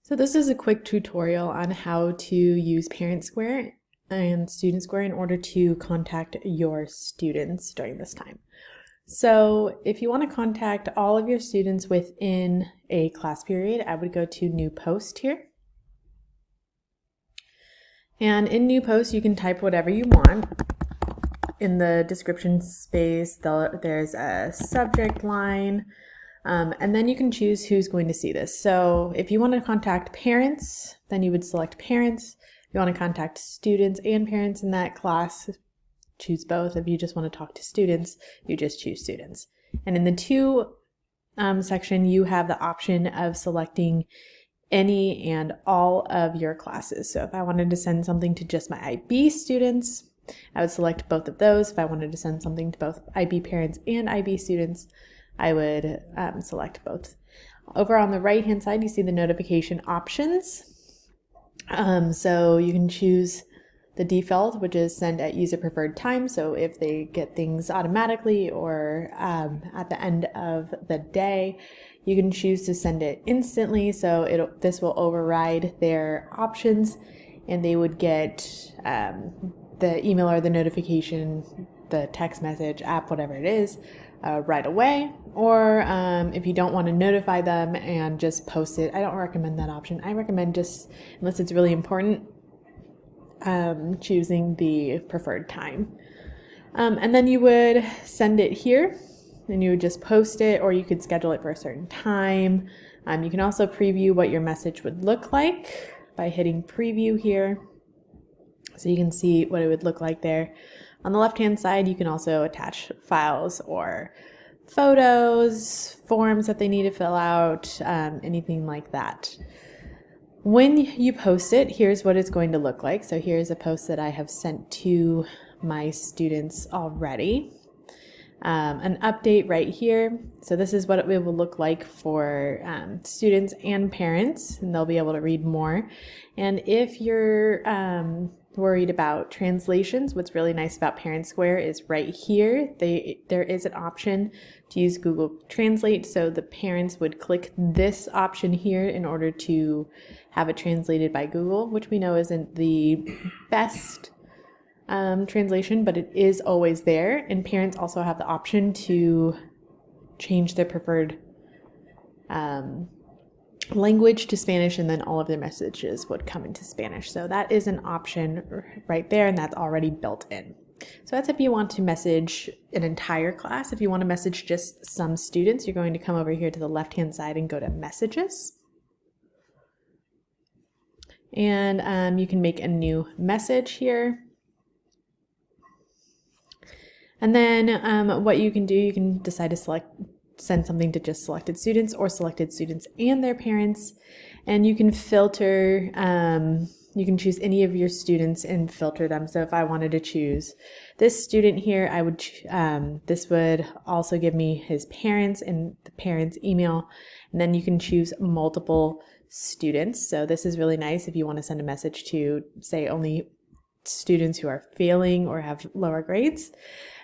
So this is a quick tutorial on how to use ParentSquare and StudentSquare in order to contact your students during this time. So if you want to contact all of your students within a class period, I would go to New Post here. And in New Post, you can type whatever you want. In the description space, there's a subject line. And then you can choose who's going to see this. So if you want to contact parents, then you would select parents. If you want to contact students and parents in that class, choose both. If you just want to talk to students, you just choose students. And in the To section, you have the option of selecting any and all of your classes. So if I wanted to send something to just my IB students, I would select both of those. If I wanted to send something to both IB parents and IB students, I would select both. Over on the right hand side, you see the notification options. So you can choose the default, which is send at user preferred time. So if they get things automatically or at the end of the day, you can choose to send it instantly. So this will override their options and they would get the email or the notification, the text message, app, whatever it is, right away. Or if you don't want to notify them and just post it, I don't recommend that option. I recommend just, unless it's really important, choosing the preferred time. And then you would send it here and you would just post it, or you could schedule it for a certain time. You can also preview what your message would look like by hitting preview here. So you can see what it would look like there. On the left-hand side, you can also attach files or photos, forms that they need to fill out, anything like that. When you post it, here's what it's going to look like. So here's a post that I have sent to my students already. An update right here. So this is what it will look like for students and parents, and they'll be able to read more. And if you're worried about translations, what's really nice about ParentSquare is right here, there is an option to use Google Translate. So the parents would click this option here in order to have it translated by Google, which we know isn't the best translation, but it is always there. And parents also have the option to change their preferred language to Spanish, and then all of their messages would come into Spanish. So that is an option right there, and that's already built in. So that's if you want to message an entire class. If you want to message just some students, you're going to come over here to the left-hand side and go to Messages. And you can make a new message here. And then what you can do, you can decide to send something to just selected students or selected students and their parents. And you can filter, you can choose any of your students and filter them. So if I wanted to choose this student here, I would, this would also give me his parents and the parents' email. And then you can choose multiple students. So this is really nice if you want to send a message to, say, only students who are failing or have lower grades.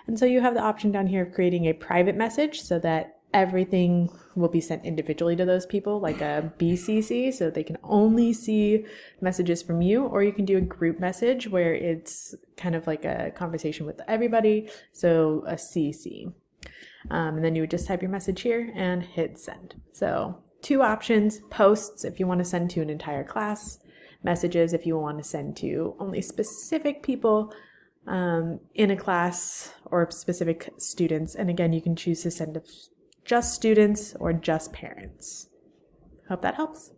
And so you have the option down here of creating a private message so that everything will be sent individually to those people, like a BCC, so they can only see messages from you, or you can do a group message where it's kind of like a conversation with everybody, so a CC. And then you would just type your message here and hit send. So two options: posts if you want to send to an entire class, messages if you want to send to only specific people in a class or specific students. And again, you can choose to send to just students or just parents. Hope that helps.